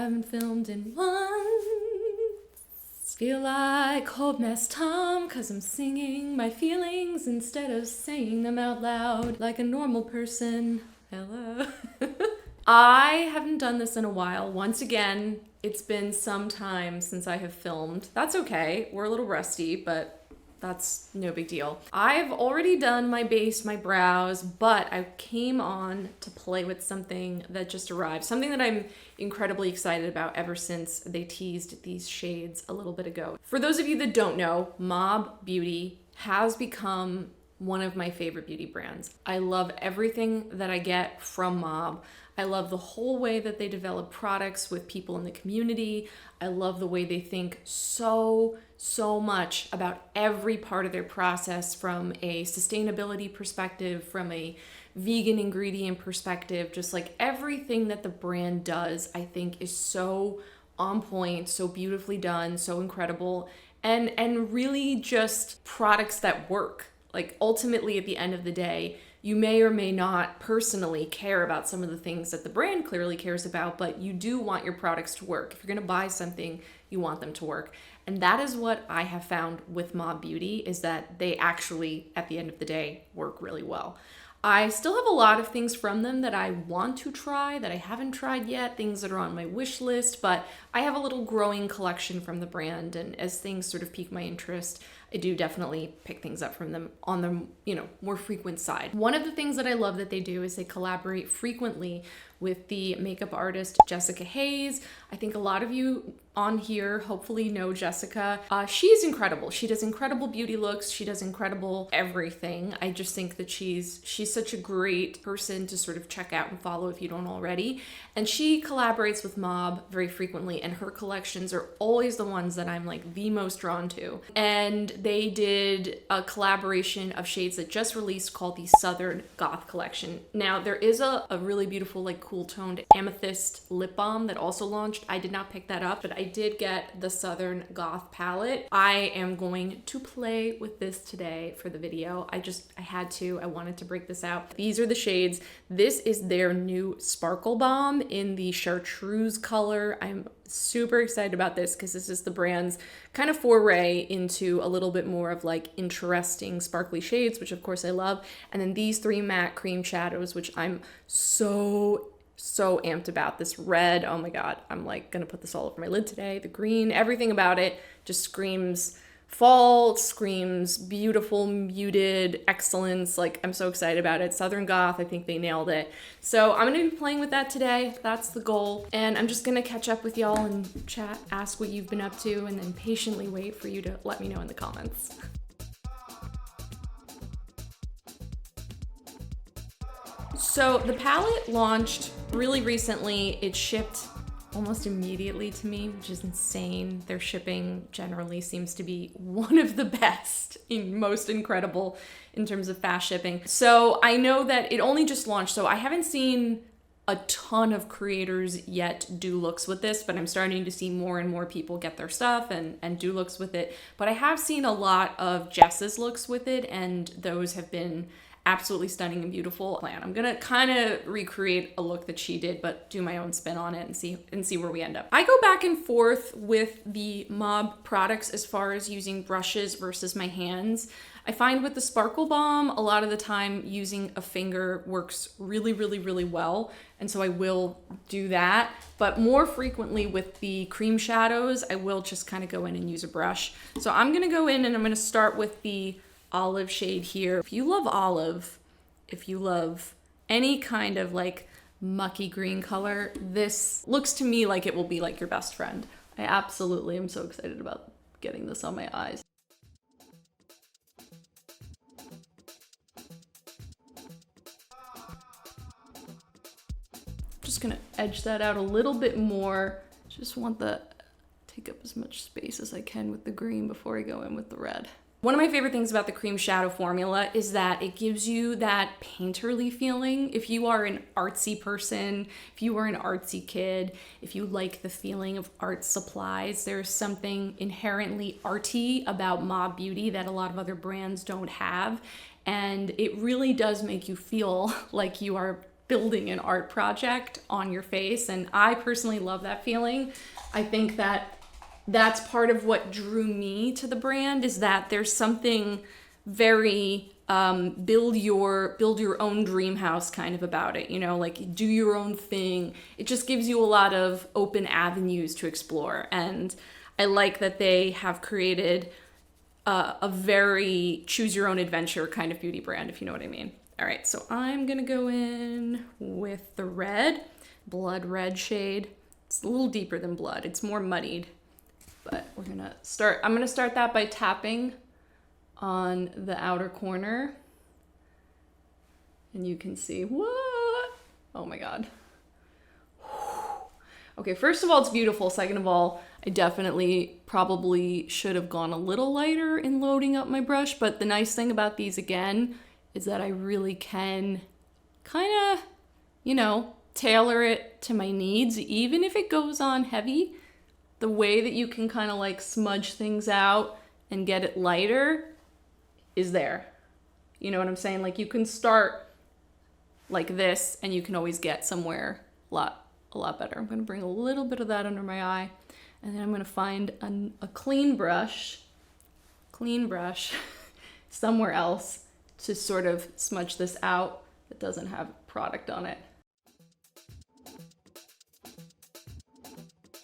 Haven't filmed in months. Feel like Cold Mess Tom, cause I'm singing my feelings instead of saying them out loud like a normal person. Hello. I haven't done this in a while. Once again, it's been some time since I have filmed. That's okay. We're a little rusty, but that's no big deal. I've already done my base, my brows, but I came on to play with something that just arrived. Something that I'm incredibly excited about ever since they teased these shades a little bit ago. For those of you that don't know, Mob Beauty has become one of my favorite beauty brands. I love everything that I get from Mob. I love the whole way that they develop products with people in the community. I love the way they think so much about every part of their process from a sustainability perspective, from a vegan ingredient perspective. Just like everything that the brand does, I think is so on point, so beautifully done, so incredible, and really just products that work. Like ultimately at the end of the day, you may or may not personally care about some of the things that the brand clearly cares about, but you do want your products to work. If you're gonna buy something, you want them to work. And that is what I have found with Mob Beauty, is that they actually, at the end of the day, work really well. I still have a lot of things from them that I want to try that I haven't tried yet, things that are on my wish list, but I have a little growing collection from the brand, and as things sort of pique my interest, I do definitely pick things up from them on the, more frequent side. One of the things that I love that they do is they collaborate frequently with the makeup artist Jessica Haze. I think a lot of you on here hopefully know Jessica. She's incredible. She does incredible beauty looks. She does incredible everything. I just think that she's such a great person to sort of check out and follow if you don't already. And she collaborates with Mob very frequently, and her collections are always the ones that I'm like the most drawn to. And they did a collaboration of shades that just released called the Southern Goth collection. Now there is a really beautiful like cool toned amethyst lip balm that also launched. I did not pick that up, but I did get the Southern Goth palette. I am going to play with this today for the video. I wanted to break this out. These are the shades. This is their new Sparkle Balm in the chartreuse color. I'm super excited about this because this is the brand's kind of foray into a little bit more of like interesting sparkly shades, which of course I love. And then these three matte cream shadows, which I'm so amped about. This red, oh my god, I'm like gonna put this all over my lid today. The green, everything about it just screams fall, screams beautiful, muted excellence. Like, I'm so excited about it. Southern Goth, I think they nailed it. So I'm gonna be playing with that today. That's the goal. And I'm just gonna catch up with y'all and chat, ask what you've been up to, and then patiently wait for you to let me know in the comments. So the palette launched really recently. It shipped almost immediately to me, which is insane. Their shipping generally seems to be one of the best, most incredible in terms of fast shipping. So I know that it only just launched, so I haven't seen a ton of creators yet do looks with this, but I'm starting to see more and more people get their stuff and do looks with it. But I have seen a lot of Jess's looks with it, and those have been absolutely stunning and beautiful. I'm gonna kind of recreate a look that she did, but do my own spin on it and see where we end up. I go back and forth with the Mob products as far as using brushes versus my hands. I find with the Sparkle Balm, a lot of the time using a finger works really well, and so I will do that. But more frequently with the cream shadows, I will just kind of go in and use a brush. So I'm gonna go in and I'm gonna start with the olive shade here. If you love olive, if you love any kind of like mucky green color, this looks to me like it will be like your best friend. I absolutely am so excited about getting this on my eyes. Just gonna edge that out a little bit more. Just want to take up as much space as I can with the green before I go in with the red. One of my favorite things about the cream shadow formula is that it gives you that painterly feeling. If you are an artsy person, if you are an artsy kid, if you like the feeling of art supplies, there's something inherently arty about Mob Beauty that a lot of other brands don't have. And it really does make you feel like you are building an art project on your face. And I personally love that feeling. I think that that's part of what drew me to the brand, is that there's something very build your own dream house kind of about it, you know, like do your own thing. It just gives you a lot of open avenues to explore. And I like that they have created a very choose your own adventure kind of beauty brand, if you know what I mean. All right, so I'm gonna go in with the red, blood red shade. It's a little deeper than blood, it's more muddied, but I'm gonna start that by tapping on the outer corner. And you can see, what? Oh my God. Okay, first of all, it's beautiful. Second of all, I definitely probably should have gone a little lighter in loading up my brush, but the nice thing about these, again, is that I really can kind of, you know, tailor it to my needs. Even if it goes on heavy, the way that you can kind of like smudge things out and get it lighter is there. You know what I'm saying? Like you can start like this and you can always get somewhere a lot better. I'm gonna bring a little bit of that under my eye, and then I'm gonna find a clean brush somewhere else to sort of smudge this out that doesn't have product on it.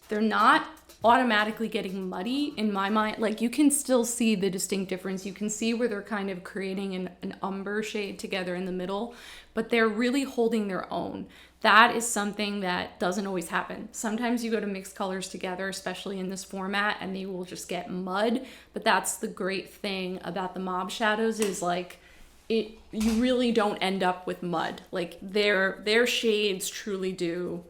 They're not automatically getting muddy in my mind. Like you can still see the distinct difference. You can see where they're kind of creating an umber shade together in the middle, but they're really holding their own. That is something that doesn't always happen. Sometimes you go to mix colors together, especially in this format, and they will just get mud. But that's the great thing about the Mob Shadows, is like you really don't end up with mud. Like their shades truly do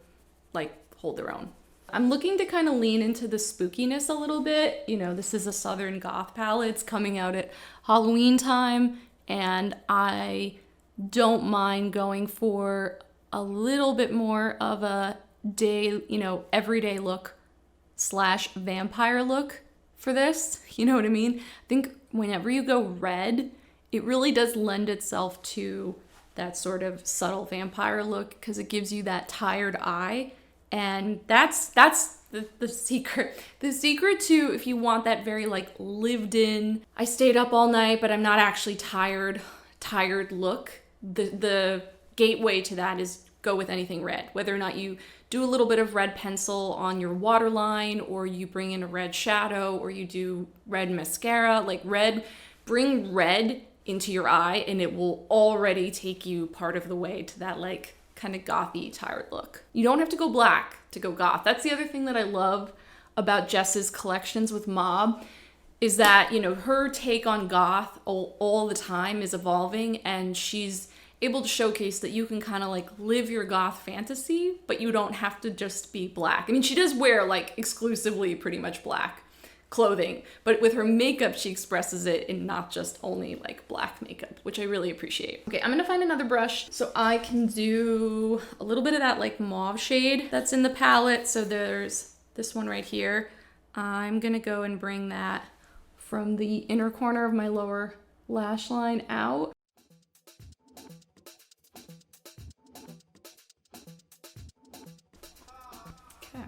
like hold their own. I'm looking to kind of lean into the spookiness a little bit. You know, this is a Southern Goth palette. It's coming out at Halloween time, and I don't mind going for a little bit more of a day, you know, everyday look / vampire look for this. You know what I mean? I think whenever you go red, it really does lend itself to that sort of subtle vampire look, because it gives you that tired eye. And that's the secret. The secret to, if you want that very like lived in, I stayed up all night, but I'm not actually tired look. The gateway to that is go with anything red. Whether or not you do a little bit of red pencil on your waterline, or you bring in a red shadow, or you do red mascara, like bring red into your eye and it will already take you part of the way to that like kind of gothy tired look. You don't have to go black to go goth. That's the other thing that I love about Jess's collections with Mob, is that, you know, her take on goth all the time is evolving, and she's able to showcase that you can kind of like live your goth fantasy, but you don't have to just be black. I mean, she does wear like exclusively pretty much black clothing, but with her makeup, she expresses it in not just only like black makeup, which I really appreciate. Okay, I'm gonna find another brush so I can do a little bit of that like mauve shade that's in the palette. So there's this one right here. I'm gonna go and bring that from the inner corner of my lower lash line out. Okay,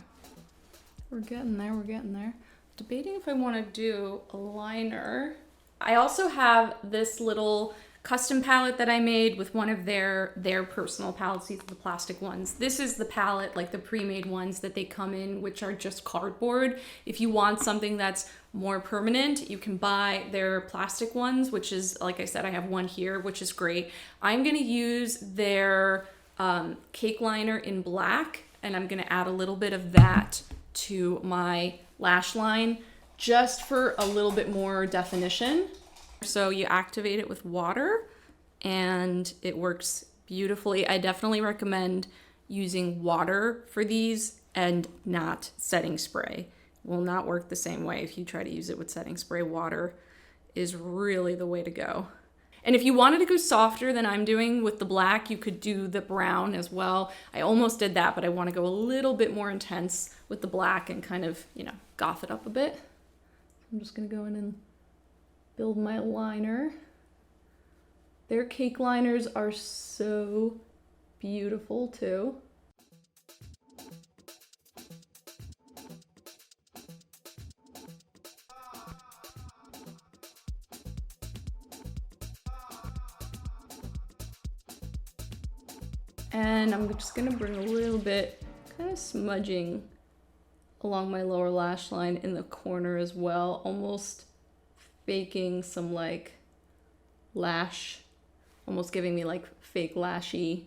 we're getting there. Debating if I want to do a liner. I also have this little custom palette that I made with one of their personal palettes. These are the plastic ones. This is the palette, like the pre-made ones that they come in, which are just cardboard. If you want something that's more permanent, you can buy their plastic ones, which is, like I said, I have one here, which is great. I'm gonna use their cake liner in black, and I'm gonna add a little bit of that to my lash line just for a little bit more definition. So you activate it with water and it works beautifully. I definitely recommend using water for these and not setting spray. It will not work the same way if you try to use it with setting spray. Water is really the way to go. And if you wanted to go softer than I'm doing with the black, you could do the brown as well. I almost did that, but I want to go a little bit more intense with the black and kind of, you know, goth it up a bit. I'm just going to go in and build my liner. Their cake liners are so beautiful too. And I'm just gonna bring a little bit, kind of smudging along my lower lash line in the corner as well, almost faking some like lash, almost giving me like fake lashy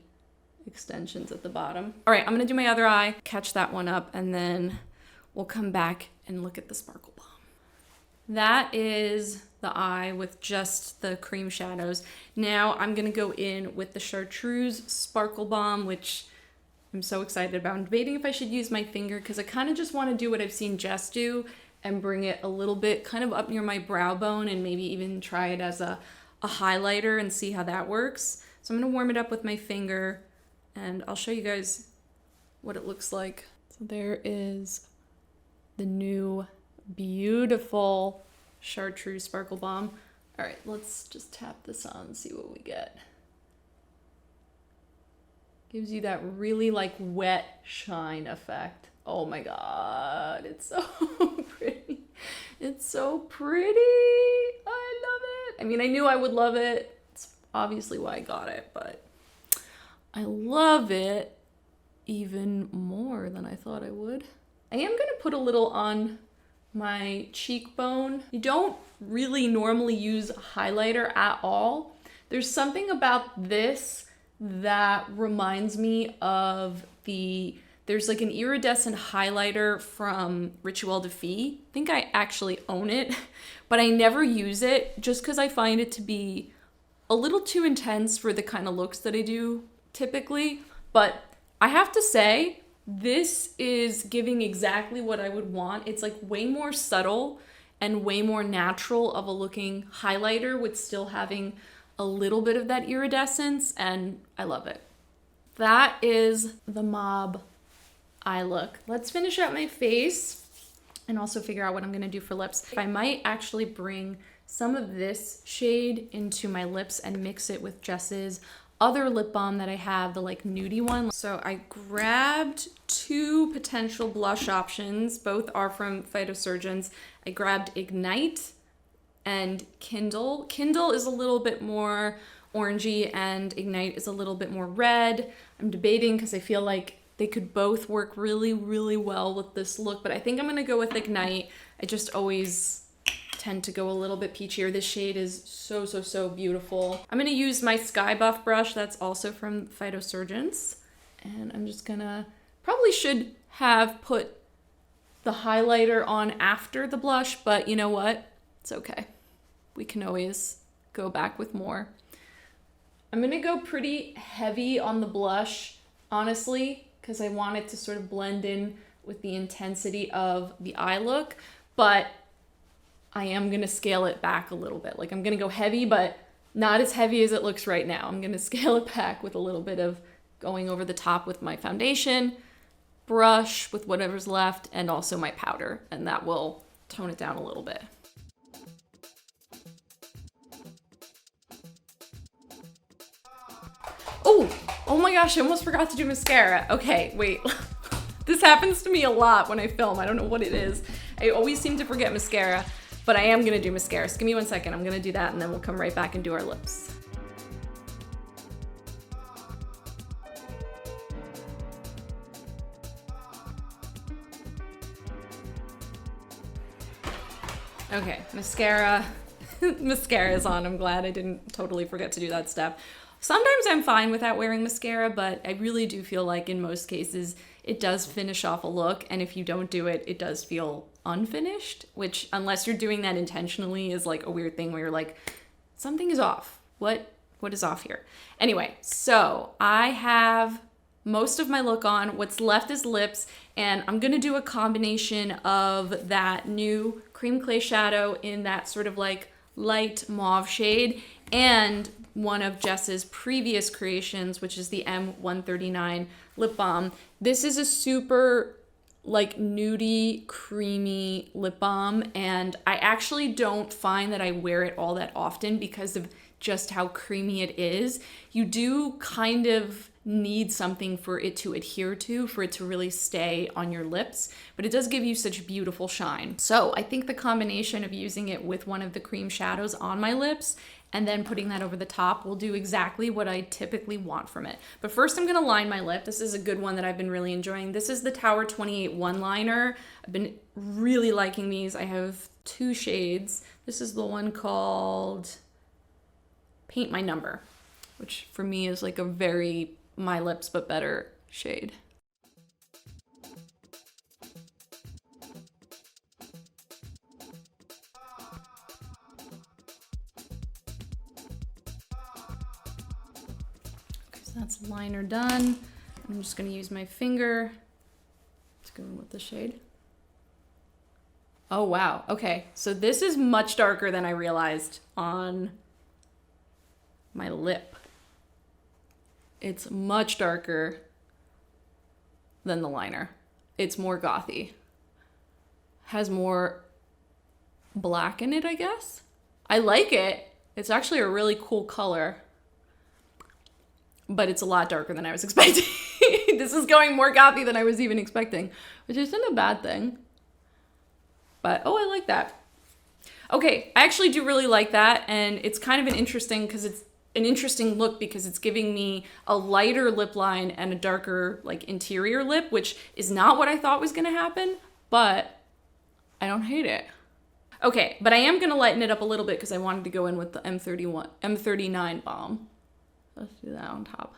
extensions at the bottom. All right, I'm gonna do my other eye, catch that one up, and then we'll come back and look at the Sparkle Balm. That is the eye with just the cream shadows. Now I'm gonna go in with the Chartreuse Sparkle Balm, which I'm so excited about. I'm debating if I should use my finger because I kind of just want to do what I've seen Jess do and bring it a little bit kind of up near my brow bone and maybe even try it as a highlighter and see how that works. So I'm gonna warm it up with my finger and I'll show you guys what it looks like. So there is the new beautiful Chartreuse Sparkle Balm. All right, let's just tap this on and see what we get. Gives you that really like wet shine effect. Oh my God, it's so pretty. It's so pretty. I love it. I mean, I knew I would love it. It's obviously why I got it, but I love it even more than I thought I would. I am gonna put a little on my cheekbone. You don't really normally use highlighter at all. There's something about this that reminds me of there's like an iridescent highlighter from Rituel de Fille. I think I actually own it, but I never use it just because I find it to be a little too intense for the kind of looks that I do typically. But I have to say, this is giving exactly what I would want. It's like way more subtle and way more natural of a looking highlighter with still having a little bit of that iridescence, and I love it. That is the Mob eye look. Let's finish out my face and also figure out what I'm gonna do for lips. I might actually bring some of this shade into my lips and mix it with Jess's other lip balm that I have, the like nudie one. So I grabbed two potential blush options. Both are from Phytosurgence. I grabbed Ignite and Kindle. Kindle is a little bit more orangey and Ignite is a little bit more red. I'm debating because I feel like they could both work really, really well with this look, but I think I'm gonna go with Ignite. I just always tend to go a little bit peachier. This shade is so, so, so beautiful. I'm gonna use my Sky Buff brush that's also from Phytosurgence. And I'm just gonna, probably should have put the highlighter on after the blush, but you know what? It's okay. We can always go back with more. I'm gonna go pretty heavy on the blush, honestly, because I want it to sort of blend in with the intensity of the eye look, but I am gonna scale it back a little bit. Like I'm gonna go heavy, but not as heavy as it looks right now. I'm gonna scale it back with a little bit of going over the top with my foundation, brush with whatever's left, and also my powder, and that will tone it down a little bit. Oh my gosh, I almost forgot to do mascara. Okay, wait. This happens to me a lot when I film. I don't know what it is. I always seem to forget mascara, but I am gonna do mascara. So give me 1 second. I'm gonna do that and then we'll come right back and do our lips. Okay, mascara. Mascara is on. I'm glad I didn't totally forget to do that step. Sometimes I'm fine without wearing mascara, but I really do feel like in most cases it does finish off a look, and if you don't do it, it does feel unfinished, which unless you're doing that intentionally is like a weird thing where you're like, something is off. What is off here? Anyway, so I have most of my look on. What's left is lips, and I'm gonna do a combination of that new cream clay shadow in that sort of like light mauve shade and one of Jess's previous creations, which is the M139 lip balm. This is a super like nudie, creamy lip balm, and I actually don't find that I wear it all that often because of just how creamy it is. You do kind of need something for it to adhere to, for it to really stay on your lips, but it does give you such beautiful shine. So I think the combination of using it with one of the cream shadows on my lips and then putting that over the top will do exactly what I typically want from it. But first I'm gonna line my lip. This is a good one that I've been really enjoying. This is the Tower 28 one-liner. I've been really liking these. I have 2 shades. This is the one called Paint My Number, which for me is like a very My Lips But Better shade. Okay, so that's liner done. I'm just gonna use my finger to go in with the shade. Oh wow, okay. So this is much darker than I realized on my lip. It's much darker than the liner. It's more gothy. Has more black in it, I guess. I like it. It's actually a really cool color, but it's a lot darker than I was expecting. This is going more gothy than I was even expecting, which isn't a bad thing. But, oh, I like that. Okay, I actually do really like that, and it's kind of an interesting look because it's giving me a lighter lip line and a darker like interior lip, which is not what I thought was gonna happen, but I don't hate it. Okay, but I am gonna lighten it up a little bit because I wanted to go in with the M39 Balm. Let's do that on top.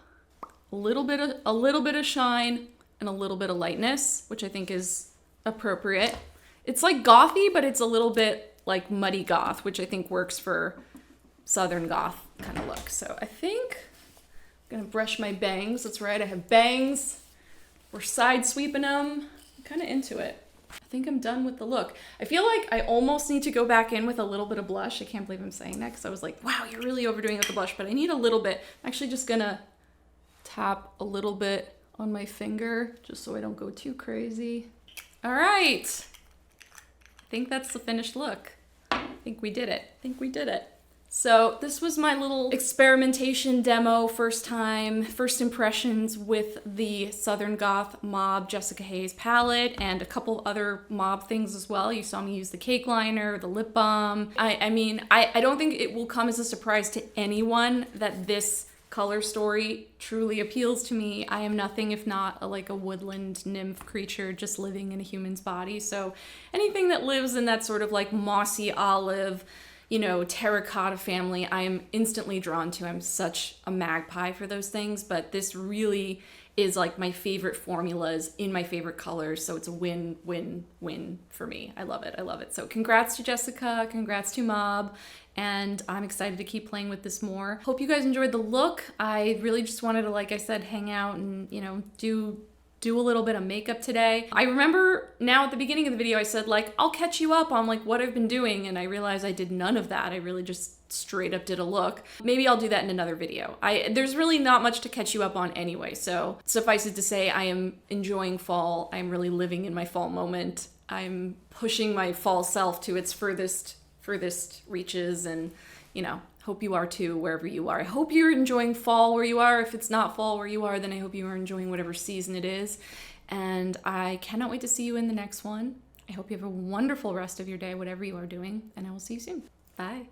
A little bit of shine and a little bit of lightness, which I think is appropriate. It's like gothy, but it's a little bit like muddy goth, which I think works for Southern goth kind of look. So I think I'm gonna brush my bangs. That's right, I have bangs. We're side sweeping them. I'm kind of into it. I think I'm done with the look. I feel like I almost need to go back in with a little bit of blush. I can't believe I'm saying that because I was like, wow, you're really overdoing it with the blush, but I need a little bit. I'm actually just gonna tap a little bit on my finger just so I don't go too crazy. All right. I think that's the finished look. I think we did it. So this was my little experimentation demo, first impressions with the Southern Goth Mob Jessica Haze palette and a couple other mob things as well. You saw me use the cake liner, the lip balm. I mean, I don't think it will come as a surprise to anyone that this color story truly appeals to me. I am nothing if not like a woodland nymph creature just living in a human's body. So anything that lives in that sort of like mossy olive, you know, terracotta family, I am instantly drawn to. I'm such a magpie for those things, but this really is like my favorite formulas in my favorite colors. So it's a win, win, win for me. I love it. So congrats to Jessica, congrats to Mob, and I'm excited to keep playing with this more. Hope you guys enjoyed the look. I really just wanted to, like I said, hang out and, you know, do a little bit of makeup today. I remember now at the beginning of the video I said like, I'll catch you up on like what I've been doing, and I realized I did none of that. I really just straight up did a look. Maybe I'll do that in another video. There's really not much to catch you up on anyway, so suffice it to say I am enjoying fall. I'm really living in my fall moment. I'm pushing my fall self to its furthest reaches, and you know, hope you are too, wherever you are. I hope you're enjoying fall where you are. If it's not fall where you are, then I hope you are enjoying whatever season it is. And I cannot wait to see you in the next one. I hope you have a wonderful rest of your day, whatever you are doing, and I will see you soon. Bye.